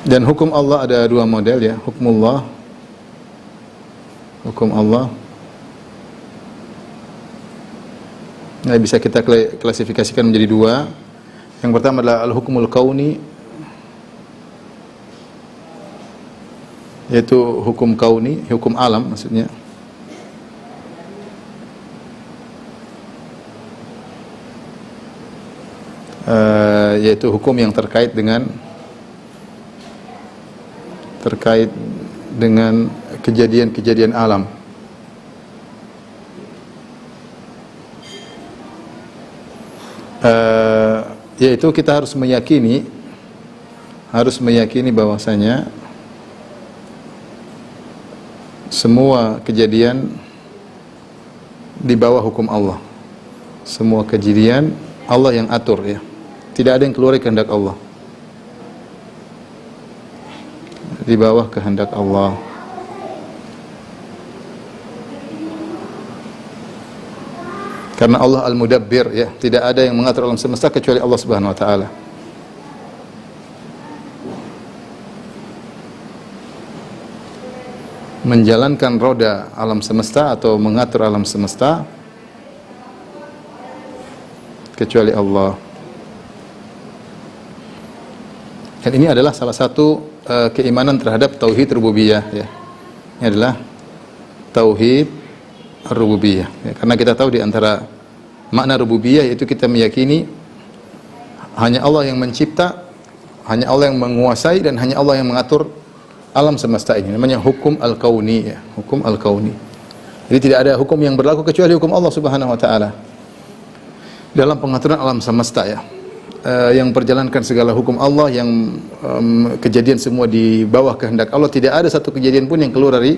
Dan hukum Allah ada dua model ya, hukum Allah. Nah, bisa kita klasifikasikan menjadi dua. Yang pertama adalah al-hukmul kauni, yaitu hukum kauni, hukum alam maksudnya. Yaitu hukum yang terkait dengan kejadian-kejadian alam. Yaitu kita harus meyakini bahwasanya semua kejadian di bawah hukum Allah. Semua kejadian Allah yang atur ya. Tidak ada yang keluar dari kehendak Allah. Di bawah kehendak Allah. Karena Allah Al-Mudabbir ya, tidak ada yang mengatur alam semesta kecuali Allah Subhanahu wa taala. Menjalankan roda alam semesta atau mengatur alam semesta kecuali Allah. Dan ini adalah salah satu keimanan terhadap tauhid rububiyah ya. Ini adalah tauhid rububiyah ya. Karena kita tahu di antara makna rububiyah yaitu kita meyakini hanya Allah yang mencipta, hanya Allah yang menguasai dan hanya Allah yang mengatur alam semesta ini. Namanya hukum al-kauni ya, hukum al-kauni. Jadi tidak ada hukum yang berlaku kecuali hukum Allah Subhanahu wa taala dalam pengaturan alam semesta ya. Yang perjalankan segala hukum Allah, yang kejadian semua di bawah kehendak Allah. Tidak ada satu kejadian pun yang keluar dari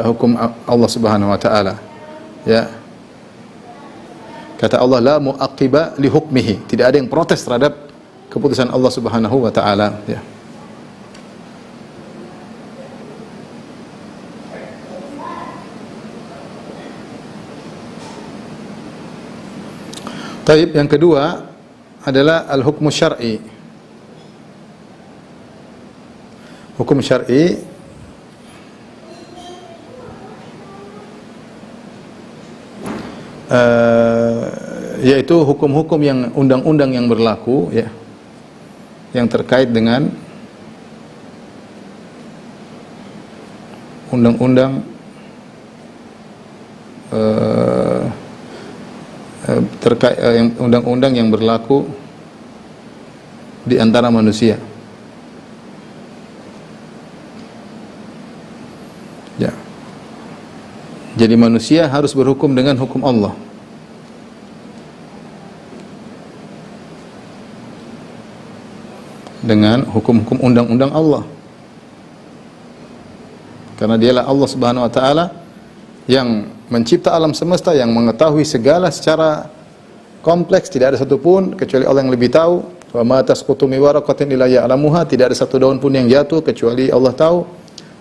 hukum Allah Subhanahu wa taala. Ya. Kata Allah, la mu'aqqiba li hukmihi. Tidak ada yang protes terhadap keputusan Allah Subhanahu wa taala, ya. Taib, yang kedua adalah al-hukmu syar'i. Hukum syar'i yaitu hukum-hukum yang undang-undang yang berlaku ya, yang terkait dengan undang-undang terkait undang-undang yang berlaku di antara manusia. Ya. Jadi manusia harus berhukum dengan hukum Allah. Dengan hukum-hukum undang-undang Allah. Karena dialah Allah Subhanahu wa taala yang mencipta alam semesta, yang mengetahui segala secara kompleks, tidak ada satupun kecuali Allah yang lebih tahu. Wa ma tasqutu min waraqatin illa ya'lamuha, tidak ada satu daun pun yang jatuh kecuali Allah tahu.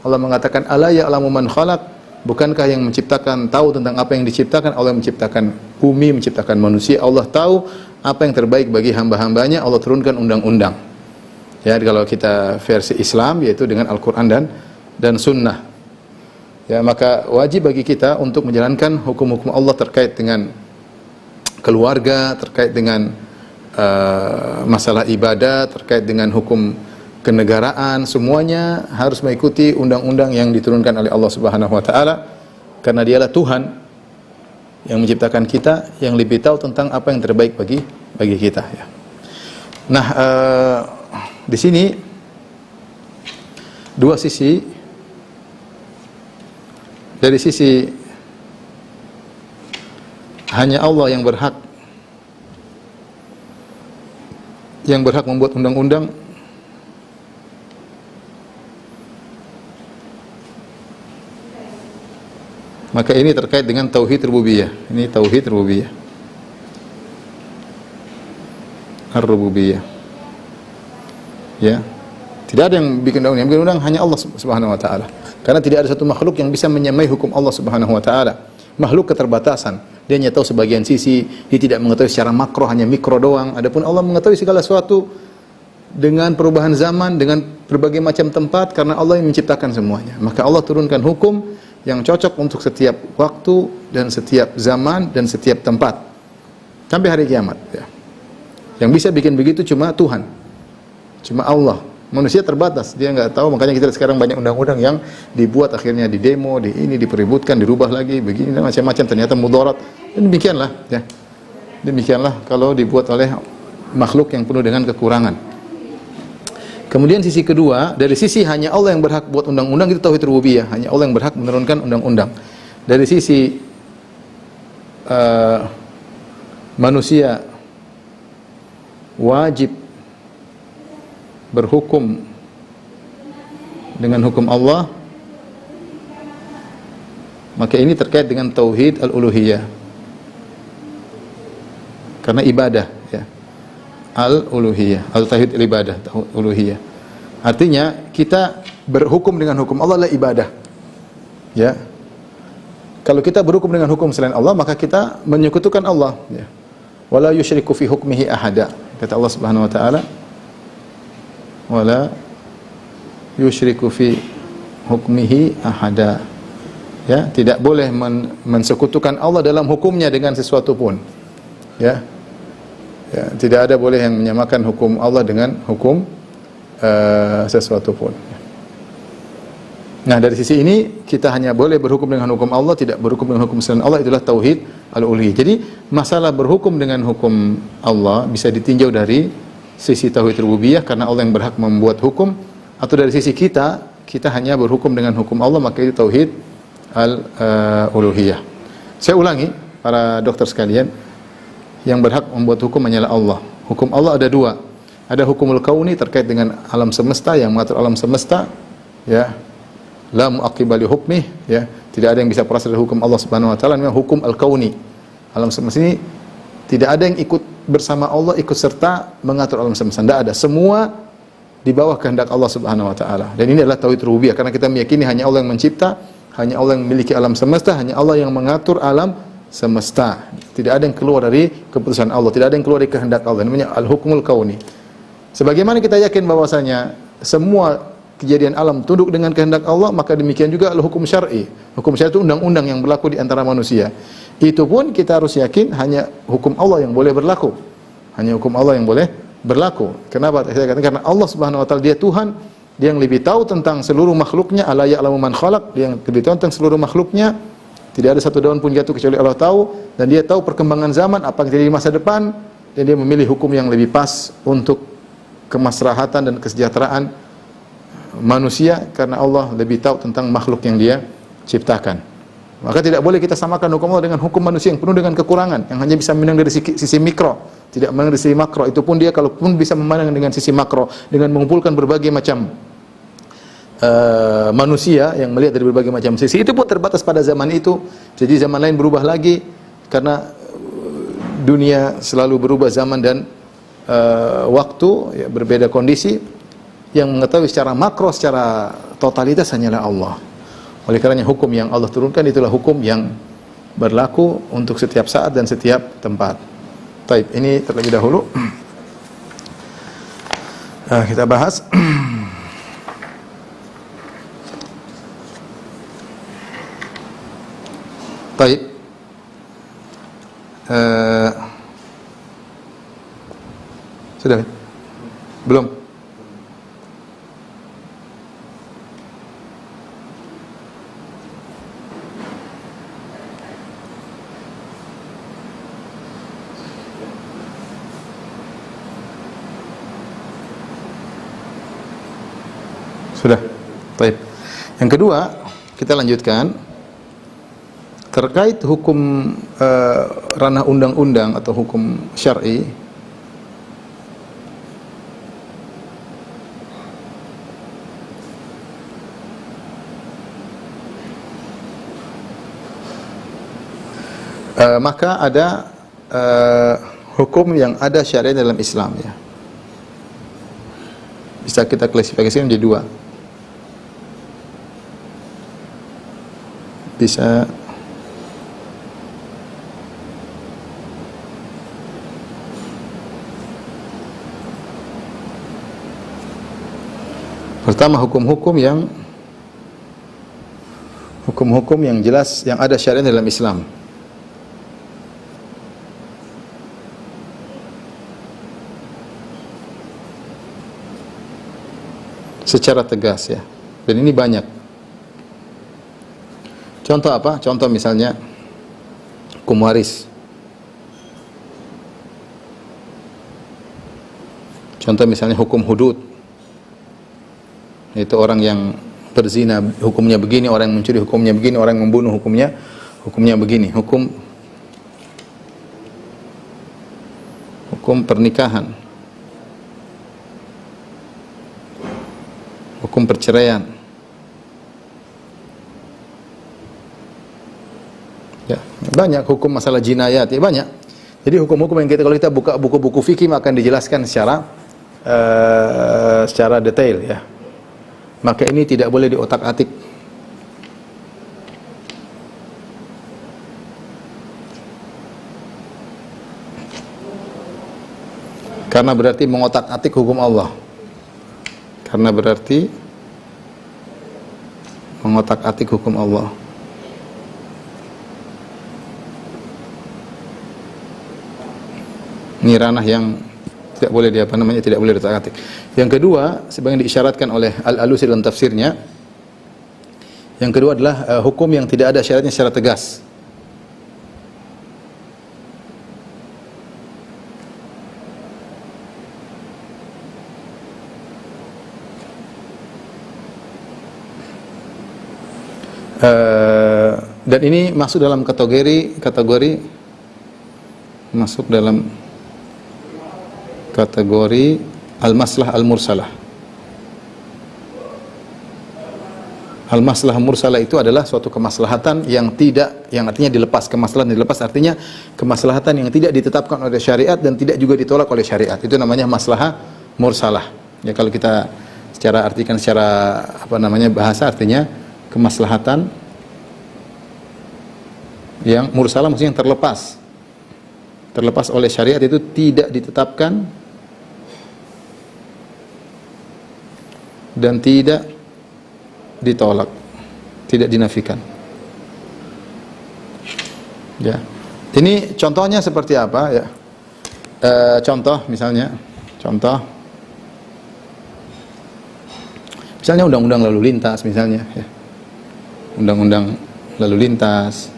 Allah mengatakan ala ya'lamu man khalaq, bukankah yang menciptakan tahu tentang apa yang diciptakan? Allah menciptakan bumi, menciptakan manusia. Allah tahu apa yang terbaik bagi hamba-hambanya. Allah turunkan undang-undang. Ya, kalau kita versi Islam yaitu dengan Al-Qur'an dan sunnah. Ya, maka wajib bagi kita untuk menjalankan hukum-hukum Allah terkait dengan keluarga, terkait dengan masalah ibadah, terkait dengan hukum kenegaraan, semuanya harus mengikuti undang-undang yang diturunkan oleh Allah Subhanahu wa taala, karena dialah Tuhan yang menciptakan kita, yang lebih tahu tentang apa yang terbaik bagi kita ya. Nah, di sini dua sisi. Dari sisi hanya Allah yang berhak membuat undang-undang, maka ini terkait dengan tauhid rububiyah. Ini tauhid rububiyah, ar-rububiyah. Ya, tidak ada yang bikin undang-undang, hanya Allah Subhanahu wa taala. Karena tidak ada satu makhluk yang bisa menyamai hukum Allah Subhanahu wa taala. Makhluk keterbatasan, dia hanya tahu sebagian sisi, dia tidak mengetahui secara makro, hanya mikro doang. Adapun Allah mengetahui segala sesuatu dengan perubahan zaman, dengan berbagai macam tempat, karena Allah yang menciptakan semuanya. Maka Allah turunkan hukum yang cocok untuk setiap waktu dan setiap zaman dan setiap tempat sampai hari kiamat. Ya. Yang bisa bikin begitu cuma Tuhan, cuma Allah. Manusia terbatas, dia nggak tahu. Makanya kita sekarang banyak undang-undang yang dibuat akhirnya di demo, di ini dipeributkan, dirubah lagi, begini macam-macam. Ternyata mudarat. Dan demikianlah, ya. Demikianlah kalau dibuat oleh makhluk yang penuh dengan kekurangan. Kemudian sisi kedua, dari sisi hanya Allah yang berhak buat undang-undang, itu tauhid rububiyah. Hanya Allah yang berhak menurunkan undang-undang. Dari sisi manusia wajib berhukum dengan hukum Allah, maka ini terkait dengan tauhid al-uluhiyah. Karena ibadah, ya. Al-uluhiyah, al-tauhid al-ibadah, uluhiyah. Artinya kita berhukum dengan hukum Allah adalah ibadah. Ya. Kalau kita berhukum dengan hukum selain Allah, maka kita menyekutukan Allah, ya. Wala yusyriku fi hukmihi ahada. Kata Allah Subhanahu wa taala, wala yusyriku fi hukmihi ahada. Ya, tidak boleh mensekutukan Allah dalam hukumnya dengan sesuatu pun. Ya. Ya, tidak ada boleh yang menyamakan hukum Allah dengan hukum sesuatu pun. Nah, dari sisi ini kita hanya boleh berhukum dengan hukum Allah, tidak berhukum dengan hukum selain Allah. Itulah tauhid al-uluhiyah. Jadi masalah berhukum dengan hukum Allah bisa ditinjau dari sisi tauhid rububiyah karena Allah yang berhak membuat hukum, atau dari sisi kita hanya berhukum dengan hukum Allah, maka itu tauhid al-uluhiyah. Saya ulangi para dokter sekalian, yang berhak membuat hukum hanyalah Allah. Hukum Allah ada dua. Ada hukumul kauni terkait dengan alam semesta, yang mengatur alam semesta, ya. La mu'aqqiba li hukmih, ya. Tidak ada yang bisa proses dari hukum Allah Subhanahu wa taala, namanya hukum al-kauni. Alam semesta ini tidak ada yang ikut bersama Allah, ikut serta mengatur alam semesta. Tidak ada. Semua di bawah kehendak Allah Subhanahu wa taala. Dan ini adalah tauhid rububiyah karena kita meyakini hanya Allah yang mencipta, hanya Allah yang memiliki alam semesta, hanya Allah yang mengatur alam semesta. Tidak ada yang keluar dari keputusan Allah, tidak ada yang keluar dari kehendak Allah. Namanya al-hukmul kauni. Sebagaimana kita yakin bahwasanya semua kejadian alam tunduk dengan kehendak Allah, maka demikian juga al-hukum syar'i. Hukum syar'i itu undang-undang yang berlaku di antara manusia. Itu pun kita harus yakin hanya hukum Allah yang boleh berlaku. Hanya hukum Allah yang boleh berlaku. Kenapa? Saya katakan karena Allah Subhanahu wa taala dia Tuhan, dia yang lebih tahu tentang seluruh makhluknya, ala ya'lamu man khalaq, dia yang lebih tahu tentang seluruh makhluknya. Tidak ada satu daun pun jatuh kecuali Allah tahu, dan dia tahu perkembangan zaman, apa yang terjadi di masa depan, dan dia memilih hukum yang lebih pas untuk kemaslahatan dan kesejahteraan manusia karena Allah lebih tahu tentang makhluk yang dia ciptakan. Maka tidak boleh kita samakan hukum Allah dengan hukum manusia yang penuh dengan kekurangan, yang hanya bisa memandang dari sisi mikro, tidak memandang dari sisi makro. Itu pun dia kalaupun bisa memandang dengan sisi makro, dengan mengumpulkan berbagai macam manusia yang melihat dari berbagai macam sisi, itu pun terbatas pada zaman itu. Jadi zaman lain berubah lagi karena dunia selalu berubah zaman dan waktu, ya, berbeda kondisi. Yang mengetahui secara makro, secara totalitas hanyalah Allah. Oleh karenanya hukum yang Allah turunkan itulah hukum yang berlaku untuk setiap saat dan setiap tempat. Baik, ini terlebih dahulu kita bahas. Baik. Sudah? Belum? Sudah. Baik. Yang kedua, kita lanjutkan terkait hukum ranah undang-undang atau hukum syar'i. Maka ada hukum yang ada syariat dalam Islam, ya. Bisa kita klasifikasikan menjadi dua. Bisa Pertama, hukum-hukum yang jelas, yang ada syariat dalam Islam. Secara tegas ya. Dan ini banyak. Contoh apa? Contoh misalnya hukum waris. Contoh misalnya hukum hudud. Itu orang yang berzina hukumnya begini, orang yang mencuri hukumnya begini, orang yang membunuh hukumnya begini. Hukum pernikahan, hukum perceraian, ya banyak. Hukum masalah jinayat, ya banyak. Jadi hukum-hukum yang kalau kita buka buku-buku fikih akan dijelaskan secara detail ya. Maka ini tidak boleh diotak-atik. Karena berarti mengotak-atik hukum Allah. Karena berarti mengotak-atik hukum Allah. Ini ranah yang tidak boleh tidak boleh diotak-atik. Yang kedua, sebagaimana diisyaratkan oleh Al-Alusi dalam tafsirnya, yang kedua adalah hukum yang tidak ada syaratnya secara tegas. Dan ini masuk dalam kategori al-maslah al-mursalah. Al-maslah mursalah itu adalah suatu kemaslahatan yang artinya dilepas. Kemaslahatan dilepas artinya kemaslahatan yang tidak ditetapkan oleh syariat dan tidak juga ditolak oleh syariat. Itu namanya maslahah mursalah. Ya, kalau kita artikan secara bahasa, artinya kemaslahatan yang mursalah, maksudnya yang terlepas oleh syariat, itu tidak ditetapkan dan tidak ditolak, tidak dinafikan. Ya, ini contohnya seperti apa ya? Contoh misalnya undang-undang lalu lintas misalnya, ya. Undang-undang lalu lintas,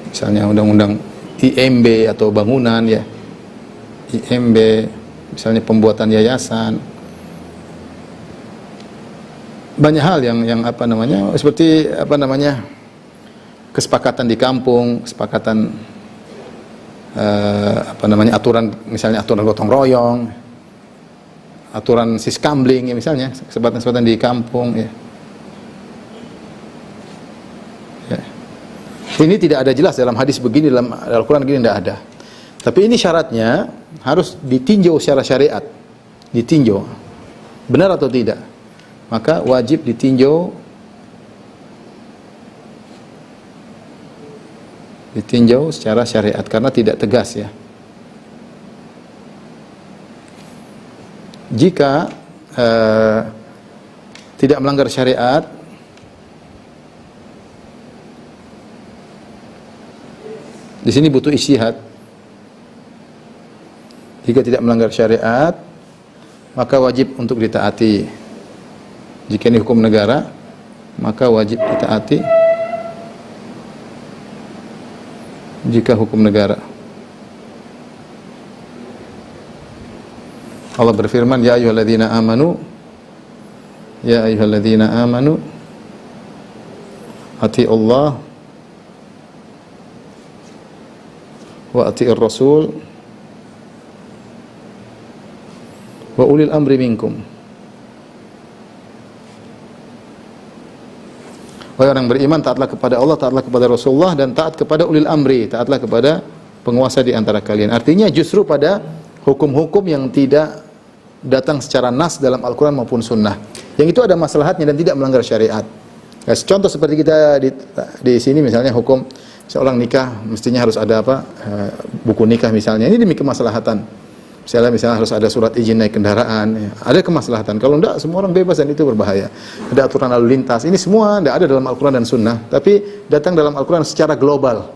misalnya undang-undang IMB atau bangunan ya, IMB, misalnya pembuatan yayasan. Banyak hal yang seperti kesepakatan di kampung, kesepakatan aturan, misalnya aturan gotong royong, aturan siskambling ya, misalnya kesepakatan di kampung ya. Ini tidak ada jelas dalam hadis begini, dalam Al-Quran begini, tidak ada. Tapi ini syaratnya harus ditinjau secara syariat, ditinjau benar atau tidak. Maka wajib ditinjau secara syariat, karena tidak tegas ya. Jika tidak melanggar syariat, di sini butuh ijtihad. Jika tidak melanggar syariat, maka wajib untuk ditaati. Jika ini hukum negara, maka wajib ditaati. Jika hukum negara, Allah berfirman, ya ayyuhalladzina amanu atiiullah wa atiir rasul wa ulil amri minkum. Wahai orang beriman, taatlah kepada Allah, taatlah kepada Rasulullah, dan taat kepada ulil amri, taatlah kepada penguasa di antara kalian. Artinya justru pada hukum-hukum yang tidak datang secara nas dalam Al-Quran maupun Sunnah, yang itu ada maslahatnya dan tidak melanggar syariat. Ya, contoh seperti kita di sini misalnya, hukum seorang nikah mestinya harus ada buku nikah misalnya. Ini demi kemaslahatan. Misalnya harus ada surat izin naik kendaraan, ya. Ada kemaslahatan. Kalau enggak, semua orang bebas dan itu berbahaya. Ada aturan lalu lintas. Ini semua tidak ada dalam Al-Quran dan Sunnah, tapi datang dalam Al-Quran secara global.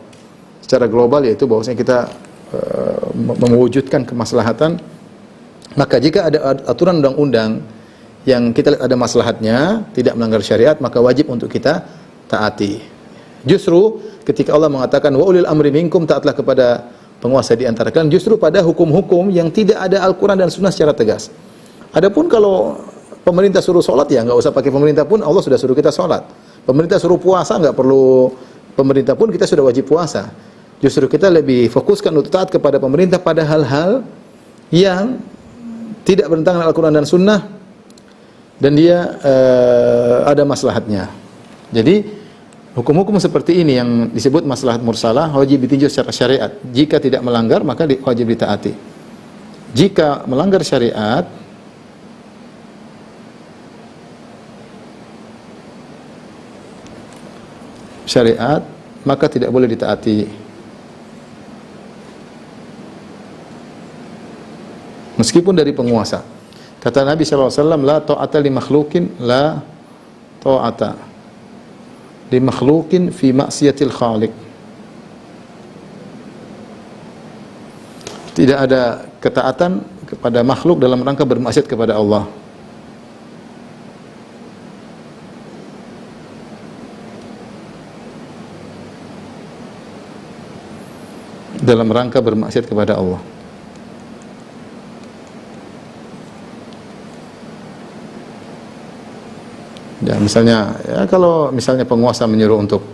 Secara global yaitu bahwasanya kita mewujudkan kemaslahatan. Maka jika ada aturan undang-undang yang kita lihat ada maslahatnya, tidak melanggar syariat, maka wajib untuk kita taati. Justru ketika Allah mengatakan wa ulil amri minkum, taatlah kepada penguasa di antara kalian, justru pada hukum-hukum yang tidak ada Al-Quran dan Sunnah secara tegas. Adapun kalau pemerintah suruh sholat, ya nggak usah pakai pemerintah pun, Allah sudah suruh kita sholat. Pemerintah suruh puasa, nggak perlu pemerintah pun, kita sudah wajib puasa. Justru kita lebih fokuskan untuk taat kepada pemerintah pada hal-hal yang tidak bertentangan dengan Al-Quran dan Sunnah, dan dia ada maslahatnya. Jadi hukum-hukum seperti ini yang disebut maslahat mursalah wajib ditinjau secara syariat. Jika tidak melanggar, maka wajib ditaati. Jika melanggar syariat, maka tidak boleh ditaati. Meskipun dari penguasa. Kata Nabi SAW, la ta'ata li makhlukin, la ta'ata li makhlukin fi maksiatil khaliq. Tidak ada ketaatan kepada makhluk dalam rangka bermaksiat kepada Allah. Dalam rangka bermaksiat kepada Allah. Ya, misalnya, ya kalau misalnya penguasa menyuruh untuk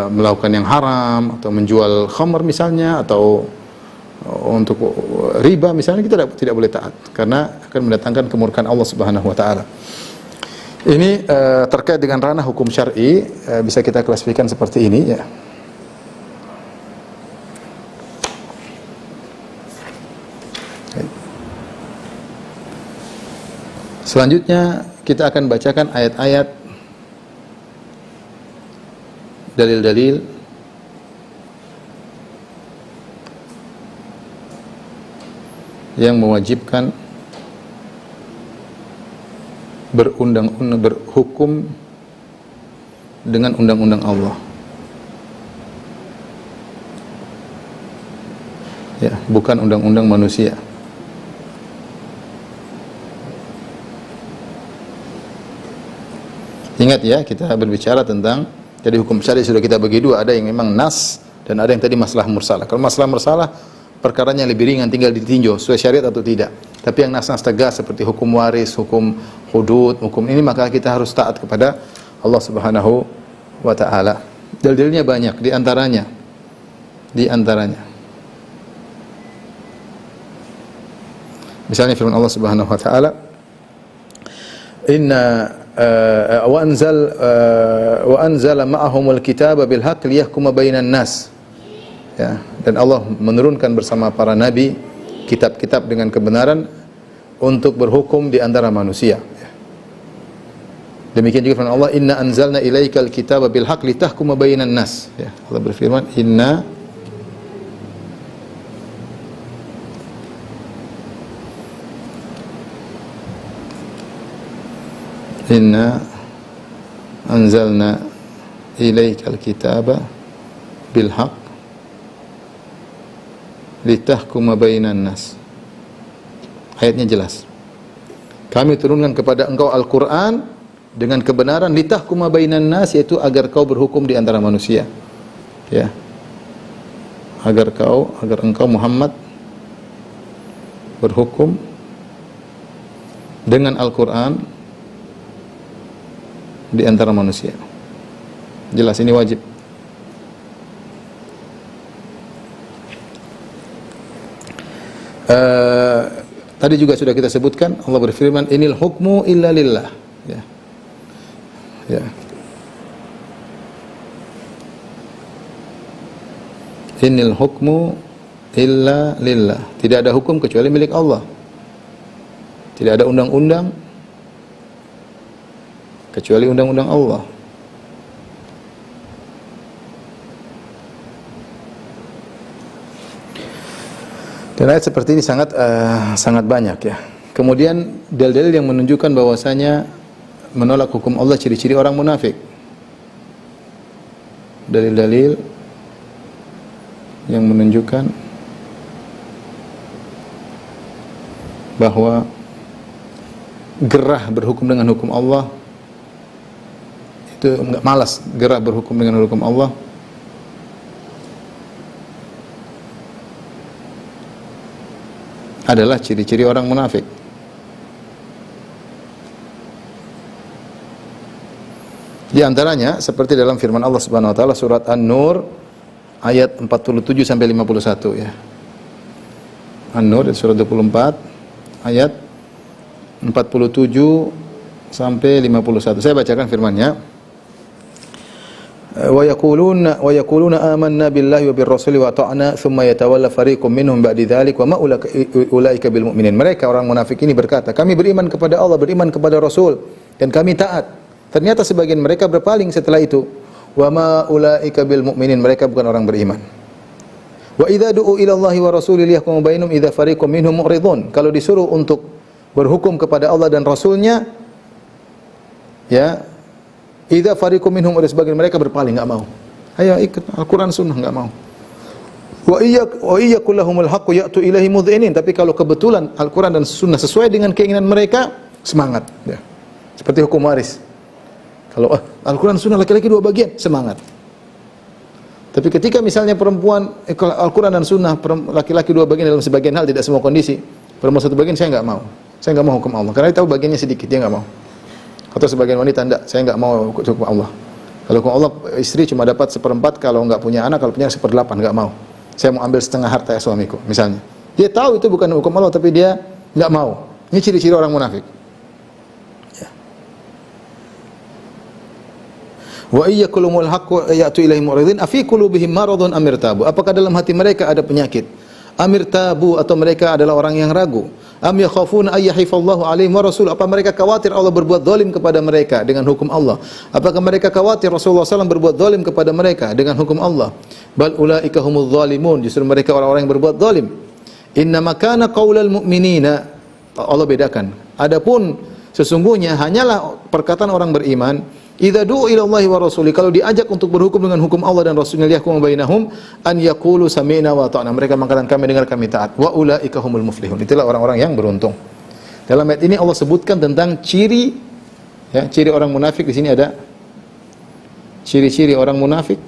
melakukan yang haram atau menjual khamr misalnya, atau untuk riba misalnya, kita tidak boleh taat karena akan mendatangkan kemurkaan Allah Subhanahu wa taala. Ini terkait dengan ranah hukum syar'i, bisa kita klasifikasikan seperti ini, ya. Selanjutnya kita akan bacakan ayat-ayat, dalil-dalil yang mewajibkan berhukum dengan undang-undang Allah. Ya, bukan undang-undang manusia. Ingat ya, kita berbicara tentang, jadi hukum syar'i sudah kita bagi dua, ada yang memang nas dan ada yang tadi masalah mursalah. Kalau masalah mursalah perkaranya lebih ringan, tinggal ditinjau sesuai syariat atau tidak. Tapi yang nas-nas tegas seperti hukum waris, hukum hudud, hukum ini, maka kita harus taat kepada Allah Subhanahu wa taala. Dalilnya banyak, di antaranya misalnya firman Allah Subhanahu wa taala, wa anzala ma'ahumul kitaba bil haqq liyahkuma bainan nas. Ya, dan Allah menurunkan bersama para nabi kitab-kitab dengan kebenaran untuk berhukum di antara manusia. Ya. Demikian juga firman Allah, inna anzalna ilaikal kitaba bil haqq litahkuma bainan nas. Ya, Allah berfirman, inna anzalna ilaikal kitaba bil haqq litahkuma bainan nas. Ayatnya jelas. Kami turunkan kepada engkau Al-Quran dengan kebenaran, litahkuma bainan nas, yaitu agar kau berhukum di antara manusia. Ya. Agar engkau Muhammad berhukum dengan Al-Quran di antara manusia. Jelas ini wajib. Tadi juga sudah kita sebutkan, Allah berfirman, inil hukmu illa lillah. Ya. Ya. Inil hukmu illa lillah. Tidak ada hukum kecuali milik Allah. Tidak ada undang-undang kecuali undang-undang Allah. Dan ayat seperti ini sangat banyak ya. Kemudian dalil-dalil yang menunjukkan bahwasanya menolak hukum Allah ciri-ciri orang munafik. Dalil-dalil yang menunjukkan bahwa gerah berhukum dengan hukum Allah itu enggak, malas gerah berhukum dengan hukum Allah adalah ciri-ciri orang munafik. Di antaranya seperti dalam firman Allah Subhanahu wa taala surat An-Nur ayat 47 sampai 51 ya. An-Nur surat 24 ayat 47 sampai 51. Saya bacakan firman-Nya. Wa yaquluna amanna billahi wa birrasuli wa ata'na thumma yatawalla fariqum minhum ba'di dzalik wa ma ulaika bil mu'minin. Mereka orang munafik ini berkata, kami beriman kepada Allah, beriman kepada Rasul dan kami taat. Ternyata sebagian mereka berpaling setelah itu. Wa ma ulaika bil mu'minin, mereka bukan orang beriman. Wa idza du'u ila Allahi wa rasulihi liyahkum bainahum idza fariqum minhum mu'ridun. Kalau disuruh untuk berhukum kepada Allah dan Rasulnya, ya, idza fariqum minhum, ada sebagian mereka berpaling, enggak mau. Ayo ikut Al-Qur'an Sunnah, enggak mau. Wa iyyakul lahumul haqqu ya'tu ilaihi mudhinin, tapi kalau kebetulan Al-Qur'an dan Sunnah sesuai dengan keinginan mereka, semangat ya. Seperti hukum waris. Kalau Al-Quran Sunnah laki-laki dua bagian, semangat. Tapi ketika misalnya perempuan Al-Quran dan Sunnah laki-laki dua bagian dalam sebagian hal, tidak semua kondisi, perempuan satu bagian, saya enggak mau. Saya enggak mau hukum Allah, karena dia tahu bagiannya sedikit, dia enggak mau. Atau sebagian wanita enggak, saya enggak mau hukum Allah. Kalau hukum Allah, istri cuma dapat seperempat, kalau enggak punya anak, kalau punya seperdelapan, enggak mau. Saya mau ambil setengah harta suamiku, misalnya. Dia tahu itu bukan hukum Allah, tapi dia enggak mau. Ini ciri-ciri orang munafik. Wa iyyakulumul haqqu ya'tu ilaihi mu'ridin afi qulubihim maradun amir tabu. Apakah dalam hati mereka ada penyakit? Amir tabu, atau mereka adalah orang yang ragu? Am yakhafuna ay yahifallahu alaihim wa rasul. Apa mereka khawatir Allah berbuat zalim kepada mereka dengan hukum Allah? Apakah mereka khawatir Rasulullah SAW berbuat zalim kepada mereka dengan hukum Allah? Bal ulaika humuz zalimun, justru mereka orang-orang yang berbuat zalim. Innama kana qaulal mu'minina, Allah bedakan. Adapun sesungguhnya hanyalah perkataan orang beriman, idza du'u ila Allahi wa rasuli, kalau diajak untuk berhukum dengan hukum Allah dan Rasulnya, liyahkum bainahum an yaqulu sami'na wa ata'na, mereka mengatakan kami dengar, kami taat. Wa ulaika humul muflihun, itulah orang-orang yang beruntung. Dalam ayat ini Allah sebutkan tentang ciri, ya, ciri orang munafik. Di sini ada ciri-ciri orang munafik.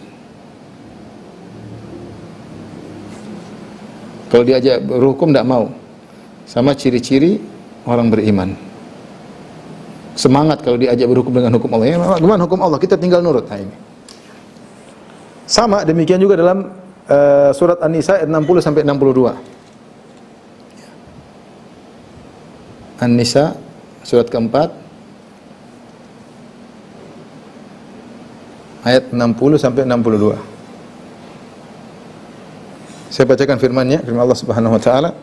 Kalau diajak berhukum tidak mau. Sama ciri-ciri orang beriman. Semangat kalau diajak berhukum dengan hukum Allah. Ya, gimana hukum Allah? Kita tinggal nurut. Nah, ini. Sama demikian juga dalam surat An-Nisa ayat 60 sampai 62. An-Nisa surat keempat ayat 60 sampai 62. Saya bacakan firman-Nya, firman Allah Subhanahu wa taala.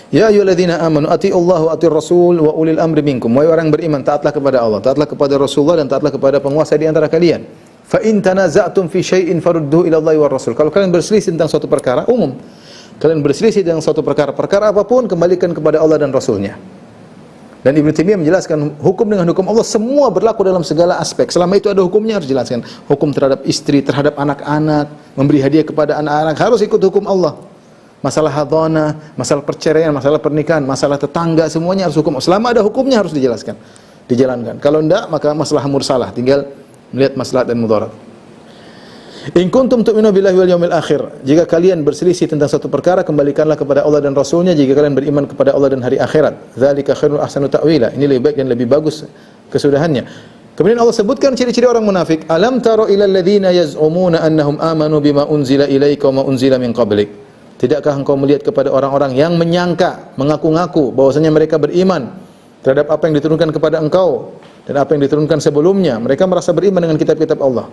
Ya ayyuhalladzina amanu atiiullaha wa atiir rasul wa ulil amri minkum. Wahai orang beriman, taatlah kepada Allah, taatlah kepada Rasulullah, dan taatlah kepada penguasa di antara kalian. Fa in tanaza'tum fi syai'in farudduhu ila Allahi war rasul. Kalau kalian berselisih tentang suatu perkara umum, kalian berselisih tentang suatu perkara apapun, kembalikan kepada Allah dan Rasulnya. Dan Ibnu Taimiyah menjelaskan hukum dengan hukum Allah semua berlaku dalam segala aspek. Selama itu ada hukumnya, harus jelaskan. Hukum terhadap istri, terhadap anak-anak, memberi hadiah kepada anak-anak, harus ikut hukum Allah. Masalah hadana, masalah perceraian, masalah pernikahan, masalah tetangga, semuanya harus hukum. Selama ada hukumnya harus dijelaskan, dijalankan. Kalau enggak, maka masalah mursalah, tinggal melihat maslahat dan mudarat. In kuntum tu'minu billahi wal yawmil akhir. Jika kalian berselisih tentang satu perkara, kembalikanlah kepada Allah dan Rasulnya. Jika kalian beriman kepada Allah dan hari akhirat, dzalika khairun ahsanu ta'wila. Ini lebih baik dan lebih bagus kesudahannya. Kemudian Allah sebutkan ciri-ciri orang munafik. Alam taro ilal ladzina yaz'umuna annahum amanu bima unzila ilaika wa ma unzila min qablik. Tidakkah engkau melihat kepada orang-orang yang menyangka, mengaku-ngaku bahwasanya mereka beriman terhadap apa yang diturunkan kepada engkau dan apa yang diturunkan sebelumnya? Mereka merasa beriman dengan kitab-kitab Allah.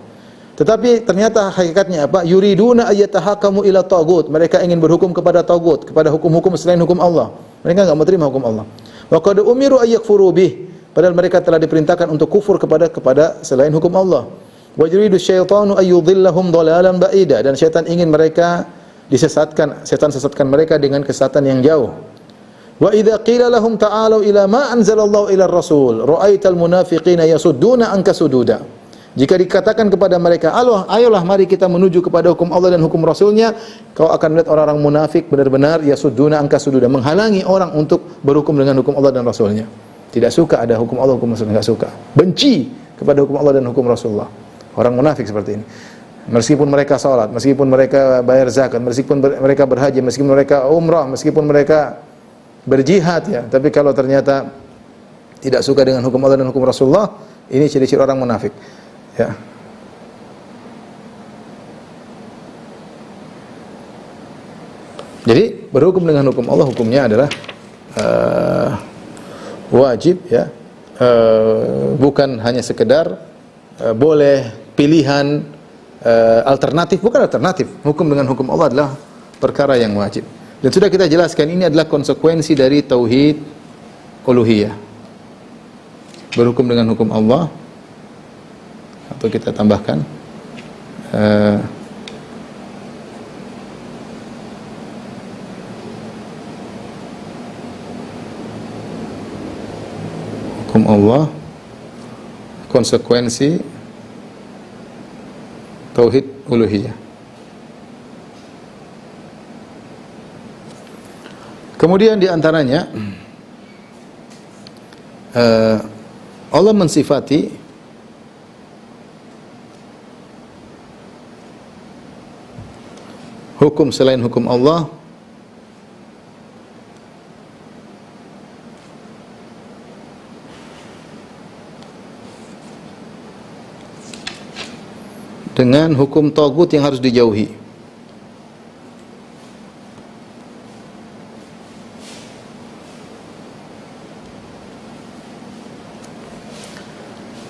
Tetapi ternyata hakikatnya apa? Yuriduna ayyatahakamu ila tagut. Mereka ingin berhukum kepada tagut, kepada hukum-hukum selain hukum Allah. Mereka enggak mau terima hukum Allah. Wa qad umiru ayyakfuru bih. Padahal mereka telah diperintahkan untuk kufur kepada selain hukum Allah. Wa yuridu syaitanu ayyudhillahum dhalalan ba'ida. Dan syaitan ingin mereka disesatkan, setan sesatkan mereka dengan kesesatan yang jauh. Wa idza qila lahum ta'alu ila ma anzalallahu ila rasul ra'aital munafiqina yasudduna anka sududa. Jika dikatakan kepada mereka, ayolah mari kita menuju kepada hukum Allah dan hukum Rasulnya, kau akan melihat orang-orang munafik benar-benar yasudduna anka sududa, menghalangi orang untuk berhukum dengan hukum Allah dan Rasulnya. Tidak suka ada hukum Allah, hukum Rasul, enggak suka. Benci kepada hukum Allah dan hukum Rasulullah. Orang munafik seperti ini. Meskipun mereka salat, meskipun mereka bayar zakat, meskipun mereka berhaji, meskipun mereka umrah, meskipun mereka berjihad ya, tapi kalau ternyata tidak suka dengan hukum Allah dan hukum Rasulullah, ini ciri-ciri orang munafik. Ya. Jadi berhukum dengan hukum Allah, hukumnya adalah wajib ya, bukan hanya sekedar boleh, pilihan, alternatif, bukan alternatif. Hukum dengan hukum Allah adalah perkara yang wajib. Dan sudah kita jelaskan, ini adalah konsekuensi dari tauhid uluhiyah. Berhukum dengan hukum Allah, atau kita tambahkan hukum Allah, konsekuensi tauhid uluhiyah. Kemudian di antaranya Allah mensifati hukum selain hukum Allah dengan hukum tagut yang harus dijauhi.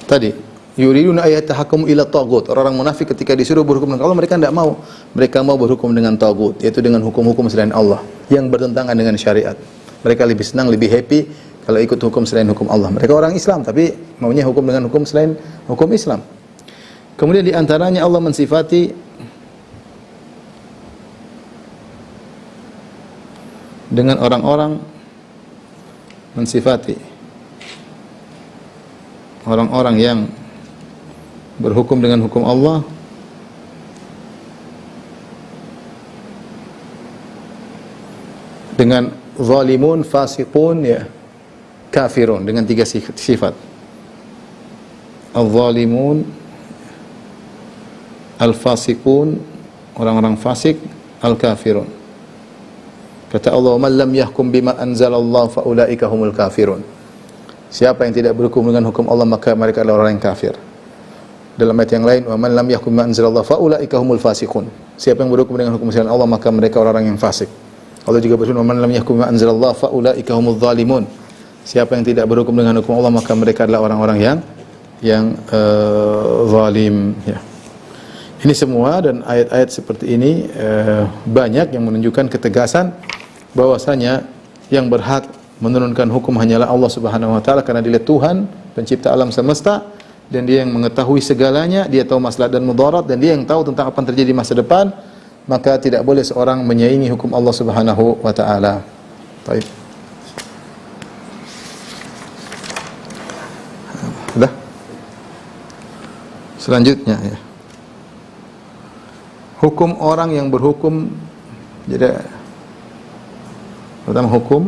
Tadi yuriduna ayatahakamu ila tagut. Orang-orang munafik ketika disuruh berhukum dengan Allah, mereka tidak mau. Mereka mau berhukum dengan tagut, yaitu dengan hukum-hukum selain Allah yang bertentangan dengan syariat. Mereka lebih senang, lebih happy kalau ikut hukum selain hukum Allah. Mereka orang Islam tapi maunya hukum dengan hukum selain hukum Islam. Kemudian di antaranya Allah mensifati dengan orang-orang, mensifati orang-orang yang berhukum dengan hukum Allah dengan zalimun, fasiqun, ya, kafirun, dengan tiga sifat. Al-zalimun, al-fasiqun, orang-orang fasik, al-kafirun. Kata Allah, "Man lam yahkum bima anzalallahu fa ulaika humul kafirun." Siapa yang tidak berhukum dengan hukum Allah, maka mereka adalah orang yang kafir. Dalam ayat yang lain, "Wa man lam yahkum bima anzalallahu fa ulaika humul fasiqun." Siapa yang berhukum dengan hukum selain Allah, maka mereka orang yang fasik. Allah juga berfirman, "Man lam yahkum bima anzalallahu fa ulaika humudz zalimun." Siapa yang tidak berhukum dengan hukum Allah, maka mereka adalah orang-orang yang zalim, ya. Ini semua dan ayat-ayat seperti ini banyak yang menunjukkan ketegasan bahwasanya yang berhak menurunkan hukum hanyalah Allah Subhanahu wa taala, karena dia Tuhan pencipta alam semesta dan dia yang mengetahui segalanya, dia tahu maslahat dan mudarat, dan dia yang tahu tentang apa yang terjadi di masa depan. Maka tidak boleh seorang menyaingi hukum Allah Subhanahu wa taala. Baik. Sudah? Selanjutnya ya. Hukum orang yang berhukum, jadi pertama hukum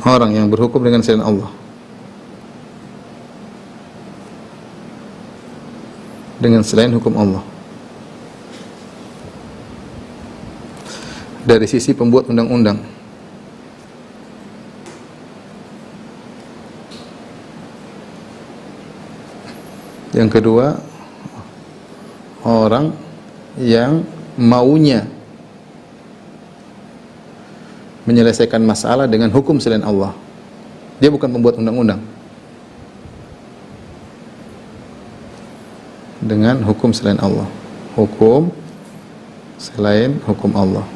orang yang berhukum dengan selain Allah, dengan selain hukum Allah, dari sisi pembuat undang-undang. Yang kedua, orang yang maunya menyelesaikan masalah dengan hukum selain Allah. Dia bukan pembuat undang-undang. Dengan hukum selain Allah. Hukum selain hukum Allah.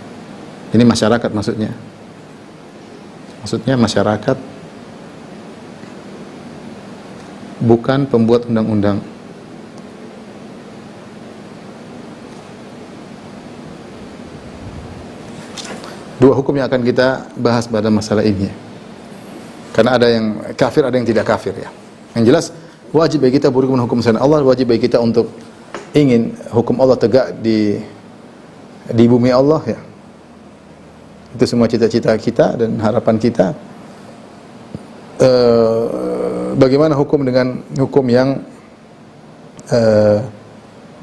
Ini masyarakat maksudnya. Maksudnya masyarakat bukan pembuat undang-undang. Dua hukum yang akan kita bahas pada masalah ini. Karena ada yang kafir, ada yang tidak kafir ya. Yang jelas wajib bagi kita berhukum dengan hukum syariat Allah, wajib bagi kita untuk ingin hukum Allah tegak di bumi Allah ya. Itu semua cita-cita kita dan harapan kita. Bagaimana hukum dengan hukum yang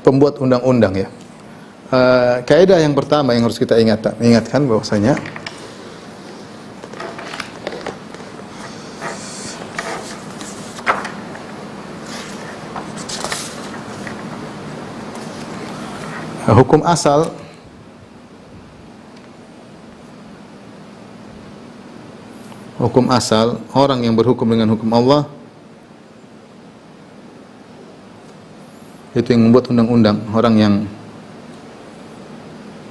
pembuat undang-undang ya. Kaidah yang pertama yang harus kita ingatkan bahwasanya hukum asal orang yang berhukum dengan hukum Allah itu yang membuat undang-undang, orang yang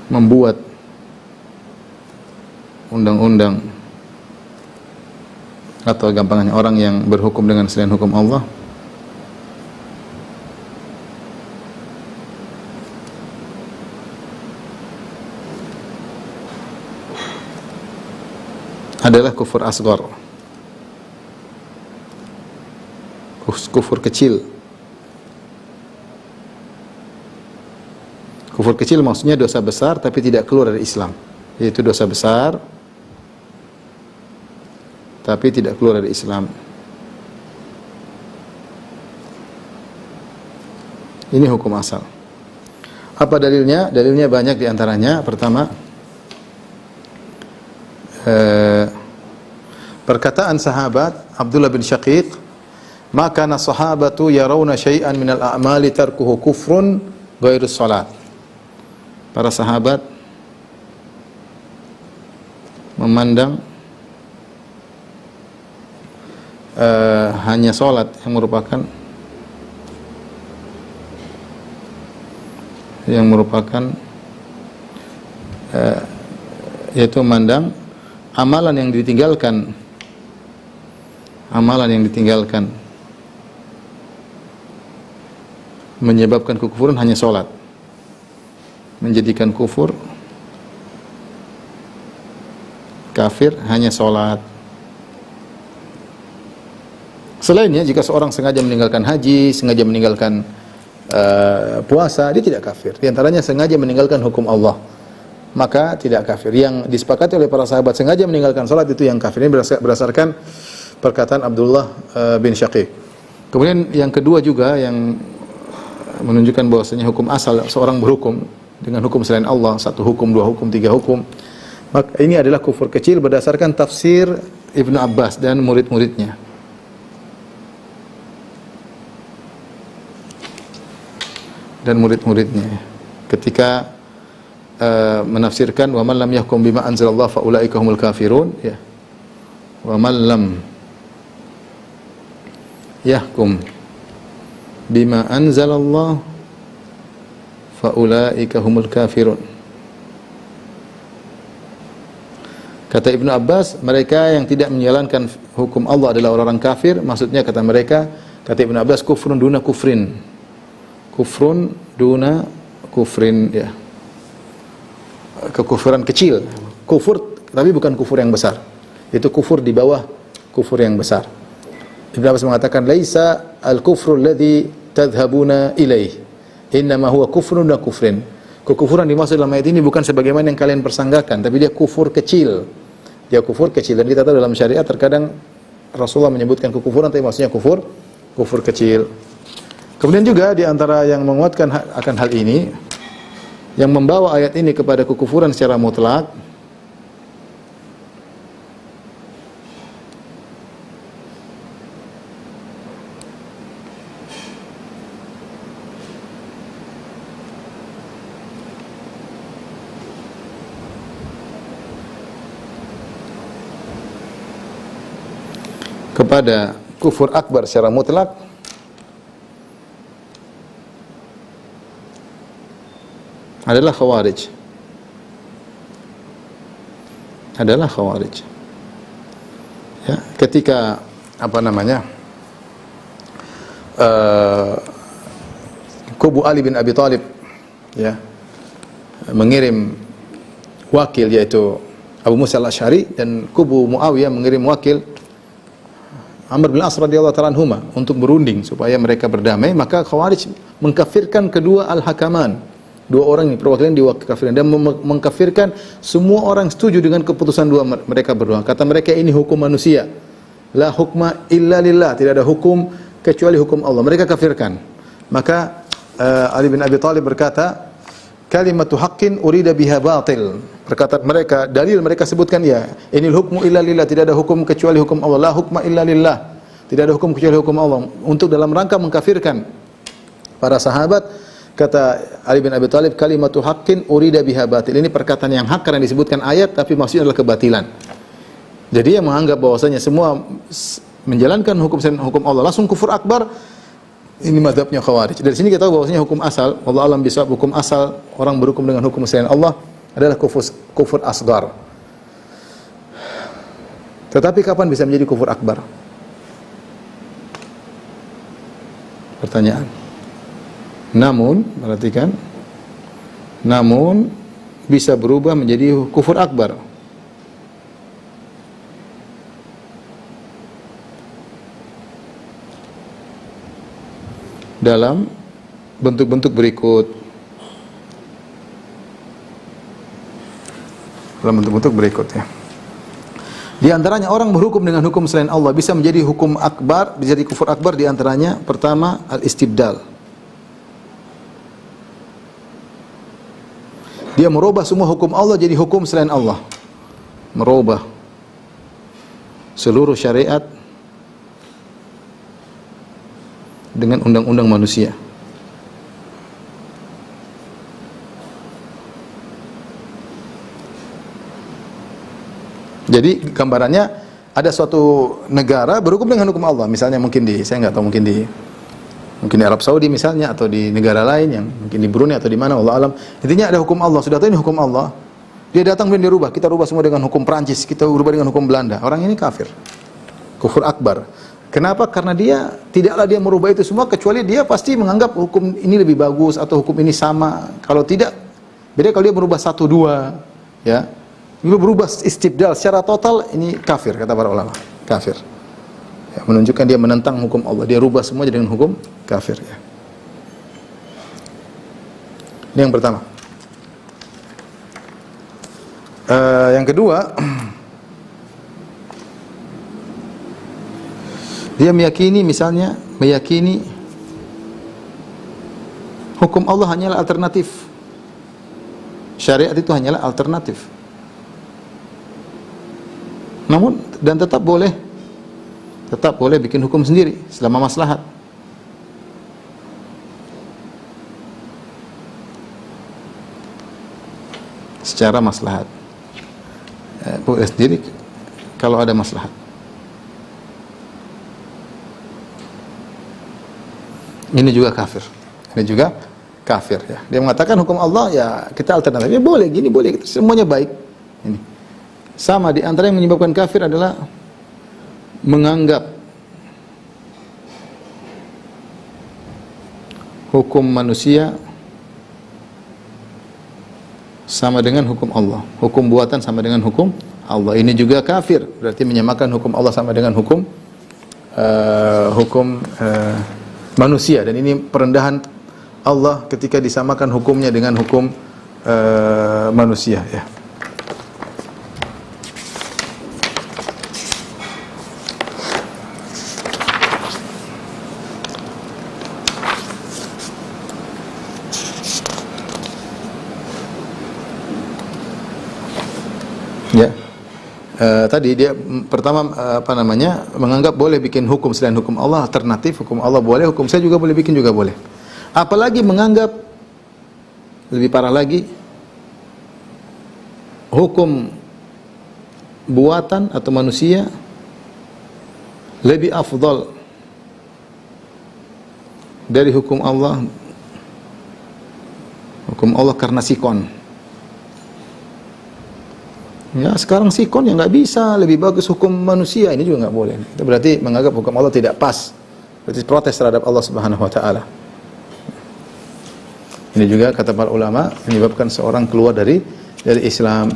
membuat undang-undang atau gampangnya orang yang berhukum dengan selain hukum Allah adalah kufur asghar, kufur kecil. Kufur kecil maksudnya dosa besar tapi tidak keluar dari Islam. Yaitu dosa besar tapi tidak keluar dari Islam. Ini hukum asal. Apa dalilnya? Dalilnya banyak diantaranya. Pertama, perkataan sahabat Abdullah bin Syaqiq, "Ma kana sahabatu yarawna syai'an minal a'mali tarkuhu kufrun ghairu shalat." Para sahabat memandang hanya salat yang merupakan yaitu memandang amalan yang ditinggalkan menyebabkan kekufuran hanya salat, menjadikan kufur kafir hanya salat. Selainnya jika seorang sengaja meninggalkan haji, sengaja meninggalkan puasa, dia tidak kafir. Di antaranya sengaja meninggalkan hukum Allah, maka tidak kafir. Yang disepakati oleh para sahabat sengaja meninggalkan salat itu yang kafir. Ini berdasarkan perkataan Abdullah bin Syaqiq. Kemudian yang kedua juga yang menunjukkan bahwasanya hukum asal seorang berhukum dengan hukum selain Allah, satu hukum, dua hukum, tiga hukum, maka ini adalah kufur kecil berdasarkan tafsir Ibnu Abbas dan murid-muridnya. Ketika menafsirkan wa man lam yahkum bima anzalallahu fa ulaika humul kafirun ya. Wa man lam yahkum bima anzalallahu faulaika humul kafirun. Kata Ibnu Abbas, mereka yang tidak menjalankan hukum Allah adalah orang-orang kafir. Maksudnya kata mereka, kata Ibnu Abbas, kufrun duna kufrin. Kufrun duna kufrin ya. Kekufuran kecil. Kufur tapi bukan kufur yang besar. Itu kufur di bawah kufur yang besar. Ibnu Abbas mengatakan, laisa al-kufru alladhi tadhhabuna ilaih. Innama huwa kufrun wa kufrin. Kekufuran dimaksud dalam ayat ini bukan sebagaimana yang kalian persangkakan, tapi dia kufur kecil. Dia kufur kecil, dan kita tahu dalam syariat terkadang Rasulullah menyebutkan kekufuran tapi maksudnya kufur kecil. Kemudian juga di antara yang menguatkan akan hal ini, yang membawa ayat ini kepada kekufuran secara mutlak, kepada kufur akbar secara mutlak adalah Khawarij. Ya, ketika uh, kubu Ali bin Abi Thalib ya mengirim wakil yaitu Abu Musa al-Asy'ari, dan kubu Muawiyah mengirim wakil Amr bin As radhiyallahu ta'ala anhuma untuk berunding supaya mereka berdamai, maka Khawarij mengkafirkan kedua al-hakaman, dua orang ini perwakilan dikafirkan, dan mengkafirkan semua orang setuju dengan keputusan dua mereka berdua. Kata mereka ini hukum manusia, la hukma illa lillah, tidak ada hukum kecuali hukum Allah. Mereka kafirkan. Maka Ali bin Abi Thalib berkata, kalimatu haqqin urida biha batil. Perkataan mereka, dalil mereka sebutkan ya, inil hukmu illa lillah, tidak ada hukum kecuali hukum Allah. La hukma illa lillah, tidak ada hukum kecuali hukum Allah. Untuk dalam rangka mengkafirkan para sahabat, kata Ali bin Abi Thalib, kalimatu haqqin urida biha batil. Ini perkataan yang hak karena disebutkan ayat, tapi maksudnya adalah kebatilan. Jadi yang menganggap bahwasanya semua menjalankan hukum Allah langsung kufur akbar, ini mazhabnya Khawarij. Dari sini kita tahu bahwasanya hukum asal, wallahu alam bisawab, hukum asal orang berhukum dengan hukum selain Allah adalah kufur asgar. Tetapi kapan bisa menjadi kufur akbar? Pertanyaan. Namun, perhatikan, namun bisa berubah menjadi kufur akbar dalam bentuk-bentuk berikut. Dalam bentuk-bentuk berikut ya. Di antaranya orang berhukum dengan hukum selain Allah bisa menjadi hukum akbar, bisa jadi kufur akbar. Di antaranya pertama al-istibdal. Dia merubah semua hukum Allah jadi hukum selain Allah. Merubah seluruh syariat dengan undang-undang manusia. Jadi gambarannya ada suatu negara berhukum dengan hukum Allah, misalnya mungkin saya nggak tahu, mungkin di Arab Saudi misalnya, atau di negara lain yang mungkin di Brunei atau di mana, Allah alam. Intinya ada hukum Allah, sudah tahu ini hukum Allah. Dia datang dan dia rubah, kita rubah semua dengan hukum Perancis, kita rubah dengan hukum Belanda. Orang ini kafir, kufur akbar. Kenapa? Karena dia tidaklah dia merubah itu semua, kecuali dia pasti menganggap hukum ini lebih bagus atau hukum ini sama. Kalau tidak, beda kalau dia merubah satu dua, ya. Dia berubah istibdal secara total, ini kafir kata para ulama, kafir. Ya, menunjukkan dia menentang hukum Allah, dia rubah semuanya dengan hukum kafir ya. Ini yang pertama. Yang kedua, dia meyakini hukum Allah hanyalah alternatif. Syariat itu hanyalah alternatif. Namun dan tetap boleh bikin hukum sendiri selama maslahat. Secara maslahat. Boleh sendiri kalau ada maslahat. Ini juga kafir. Ini juga kafir ya. Dia mengatakan hukum Allah ya kita alternatif. Ya boleh gini, boleh semuanya baik. Ini. Sama di antara yang menyebabkan kafir adalah menganggap hukum manusia sama dengan hukum Allah. Hukum buatan sama dengan hukum Allah. Ini juga kafir. Berarti menyamakan hukum Allah sama dengan hukum manusia. Dan ini perendahan Allah ketika disamakan hukumnya dengan hukum manusia ya. Ya, tadi dia pertama menganggap boleh bikin hukum selain hukum Allah, alternatif hukum Allah boleh, hukum saya juga boleh bikin juga boleh. Apalagi menganggap lebih parah lagi hukum buatan atau manusia lebih afdal dari hukum Allah. Hukum Allah karena sikon. Ya sekarang sikon ya nggak bisa, lebih bagus hukum manusia, ini juga nggak boleh. Itu berarti menganggap hukum Allah tidak pas berarti protes terhadap Allah Subhanahu wa taala. Ini juga kata para ulama menyebabkan seorang keluar dari Islam.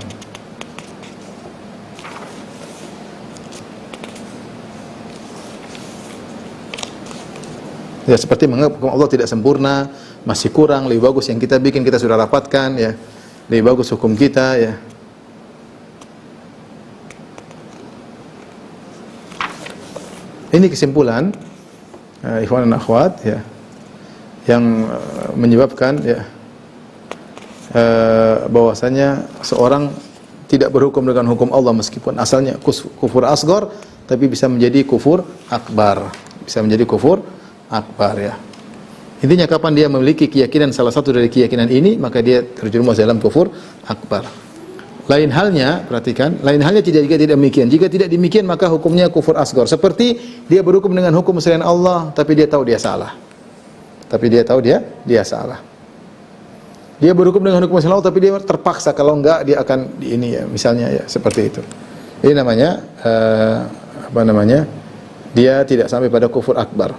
Ya, seperti menganggap hukum Allah tidak sempurna, masih kurang, lebih bagus yang kita bikin, kita sudah rapatkan, ya. Lebih bagus hukum kita, ya. Ini kesimpulan ikhwan dan akhwat, ya, yang menyebabkan, ya, bahwasanya seorang tidak berhukum dengan hukum Allah meskipun asalnya kufur asghar, tapi bisa menjadi kufur akbar, bisa menjadi kufur akbar, ya. Intinya kapan dia memiliki keyakinan salah satu dari keyakinan ini, maka dia terjerumus dalam kufur akbar. Lain halnya, perhatikan, lain halnya jika tidak demikian. Jika tidak demikian, maka hukumnya kufur asghar. Seperti dia berhukum dengan hukum selain Allah, tapi dia tahu dia salah. Tapi dia tahu dia salah. Dia berhukum dengan hukum selain Allah, tapi dia terpaksa, kalau enggak dia akan ini, ya, misalnya, ya, seperti itu. Ini namanya dia tidak sampai pada kufur akbar.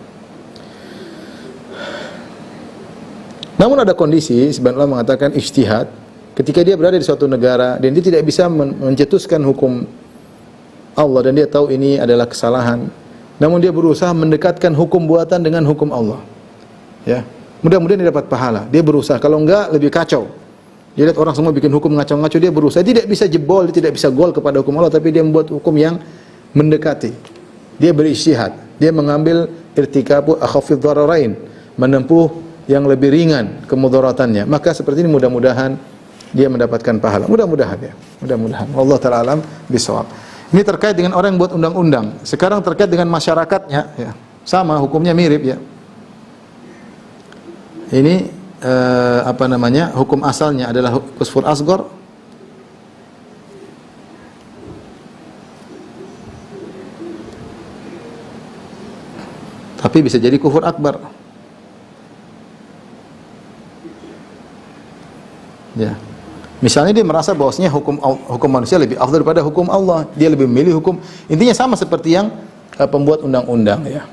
Namun ada kondisi, sebagian ulama mengatakan ijtihad, ketika dia berada di suatu negara dan dia tidak bisa mencetuskan hukum Allah dan dia tahu ini adalah kesalahan, namun dia berusaha mendekatkan hukum buatan dengan hukum Allah, ya, mudah-mudahan dia dapat pahala. Dia berusaha, kalau enggak lebih kacau. Dia lihat orang semua bikin hukum ngaco-ngaco, dia berusaha, tidak bisa jebol, dia tidak bisa gol kepada hukum Allah, tapi dia membuat hukum yang mendekati. Dia berijtihad, dia mengambil irtikabu akhafidh dhararain, menempuh yang lebih ringan kemudaratannya. Maka seperti ini mudah-mudahan dia mendapatkan pahala. Mudah-mudahan, ya. Mudah-mudahan. Wallahu ta'ala alam bisawab. Ini terkait dengan orang yang buat undang-undang. Sekarang terkait dengan masyarakatnya, ya. Sama, hukumnya mirip, ya. Ini hukum asalnya adalah kufur asghar. Tapi bisa jadi kufur akbar. Ya. Misalnya dia merasa bahwasanya hukum manusia lebih afdal daripada hukum Allah. Dia lebih memilih hukum. Intinya sama seperti yang pembuat undang-undang, ya.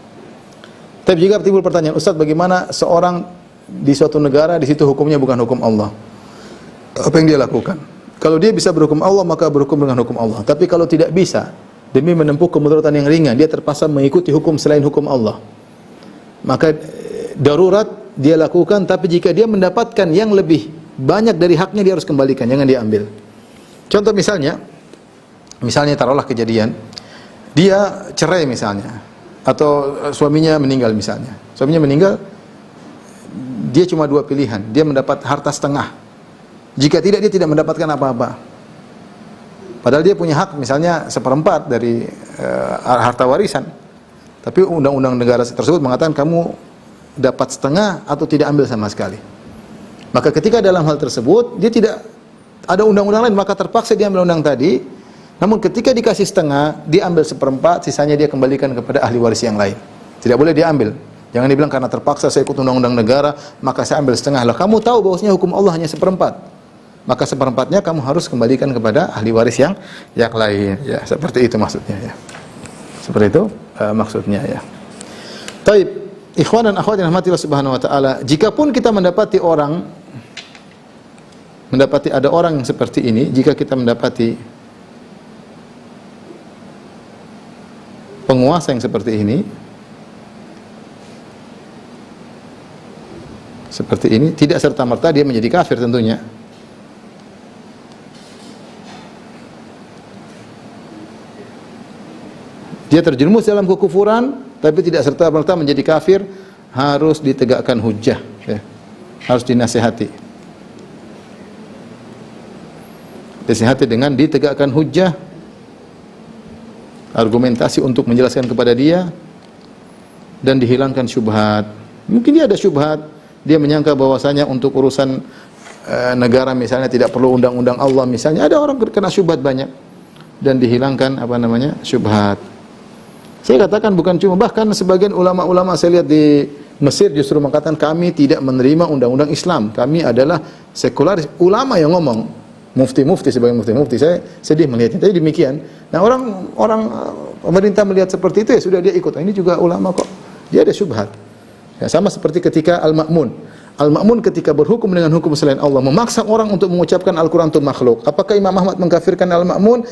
Tapi juga timbul pertanyaan, Ustaz, bagaimana seorang di suatu negara di situ hukumnya bukan hukum Allah? Apa yang dia lakukan? Kalau dia bisa berhukum Allah, maka berhukum dengan hukum Allah. Tapi kalau tidak bisa, demi menempuh kemudaratan yang ringan, dia terpaksa mengikuti hukum selain hukum Allah. Maka darurat dia lakukan, tapi jika dia mendapatkan yang lebih banyak dari haknya, dia harus kembalikan, jangan diambil. Contoh misalnya taruhlah kejadian dia cerai misalnya, atau suaminya meninggal misalnya. Suaminya meninggal, dia cuma dua pilihan, dia mendapat harta setengah. Jika tidak, dia tidak mendapatkan apa-apa. Padahal dia punya hak misalnya seperempat dari harta warisan. Tapi undang-undang negara tersebut mengatakan kamu dapat setengah atau tidak ambil sama sekali. Maka ketika dalam hal tersebut dia tidak ada undang-undang lain, maka terpaksa dia ambil undang tadi. Namun ketika dikasih setengah, dia ambil seperempat, sisanya dia kembalikan kepada ahli waris yang lain. Tidak boleh dia ambil. Jangan dibilang karena terpaksa saya ikut undang-undang negara, maka saya ambil setengah. Lah kamu tahu bahwasanya hukum Allah hanya seperempat. Maka seperempatnya kamu harus kembalikan kepada ahli waris yang lain. Ya, seperti itu maksudnya, ya. Seperti itu maksudnya, ya. Taib, ikhwan dan akhwat yang dirahmati Allah Subhanahu wa taala, jikapun kita mendapati ada orang yang seperti ini, jika kita mendapati penguasa yang seperti ini, tidak serta-merta dia menjadi kafir tentunya. Dia terjerumus dalam kekufuran, tapi tidak serta-merta menjadi kafir, harus ditegakkan hujjah, ya. Harus dinasihati. Disihati dengan ditegakkan hujjah, argumentasi untuk menjelaskan kepada dia, dan dihilangkan syubhat. Mungkin dia ada syubhat, dia menyangka bahwasanya untuk urusan negara misalnya tidak perlu undang-undang Allah misalnya, ada orang kena syubhat banyak, dan dihilangkan syubhat. Saya katakan bukan cuma, bahkan sebagian ulama-ulama saya lihat di Mesir justru mengatakan kami tidak menerima undang-undang Islam, kami adalah sekularis. Ulama yang ngomong, mufti-mufti, sebagai mufti-mufti, saya sedih melihatnya. Tapi demikian. Nah, orang pemerintah melihat seperti itu, ya sudah dia ikut. Ini juga ulama kok. Dia ada syubhat. Ya, sama seperti ketika Al-Ma'mun. Al-Ma'mun ketika berhukum dengan hukum selain Allah, memaksa orang untuk mengucapkan Al-Quran itu makhluk. Apakah Imam Ahmad mengkafirkan Al-Ma'mun?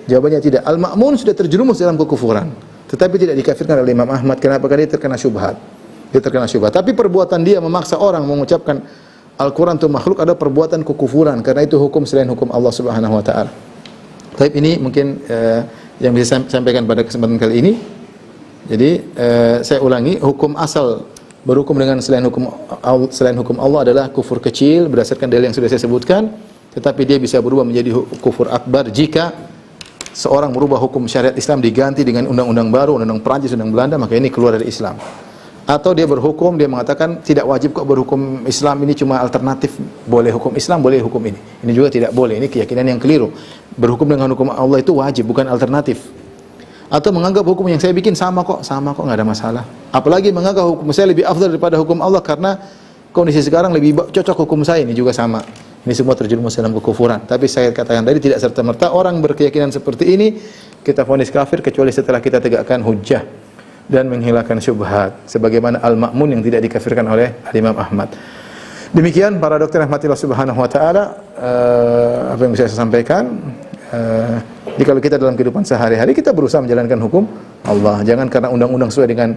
Jawabannya tidak. Al-Ma'mun sudah terjerumus dalam kekufuran, tetapi tidak dikafirkan oleh Imam Ahmad. Kenapa? Karena dia terkena syubhat. Dia terkena syubhat. Tapi perbuatan dia memaksa orang mengucapkan Al-Quran itu makhluk ada perbuatan kekufuran, karena itu hukum selain hukum Allah Subhanahu wa taala. Tapi ini mungkin yang bisa saya sampaikan pada kesempatan kali ini. Jadi saya ulangi, hukum asal berhukum dengan selain hukum Allah adalah kufur kecil berdasarkan dalil yang sudah saya sebutkan, tetapi dia bisa berubah menjadi kufur akbar jika seorang merubah hukum syariat Islam diganti dengan undang-undang baru, undang-undang Perancis, undang Belanda, maka ini keluar dari Islam. Atau dia berhukum, dia mengatakan tidak wajib kok berhukum Islam, ini cuma alternatif, boleh hukum Islam, boleh hukum ini. Ini juga tidak boleh, ini keyakinan yang keliru. Berhukum dengan hukum Allah itu wajib, bukan alternatif. Atau menganggap hukum yang saya bikin sama kok, nggak ada masalah. Apalagi menganggap hukum saya lebih afdal daripada hukum Allah karena kondisi sekarang lebih cocok hukum saya, ini juga sama. Ini semua terjerumus dalam kekufuran. Tapi saya katakan tadi, tidak serta-merta orang berkeyakinan seperti ini kita vonis kafir kecuali setelah kita tegakkan hujjah dan menghilangkan syubhat, sebagaimana Al-Ma'mun yang tidak dikafirkan oleh Imam Ahmad. Demikian para dokter rahmatillah subhanahu wa ta'ala, apa yang bisa saya sampaikan. Jadi kalau kita dalam kehidupan sehari-hari kita berusaha menjalankan hukum Allah, jangan karena undang-undang sesuai dengan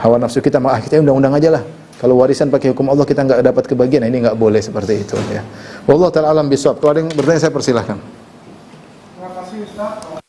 hawa nafsu kita, maka kita undang-undang aja lah. Kalau warisan pakai hukum Allah kita nggak dapat kebagian, ini nggak boleh seperti itu ya. Wallahu ta'ala alam bisawab. Kalau ada yang bertanya saya persilahkan. Terima kasih Ustaz.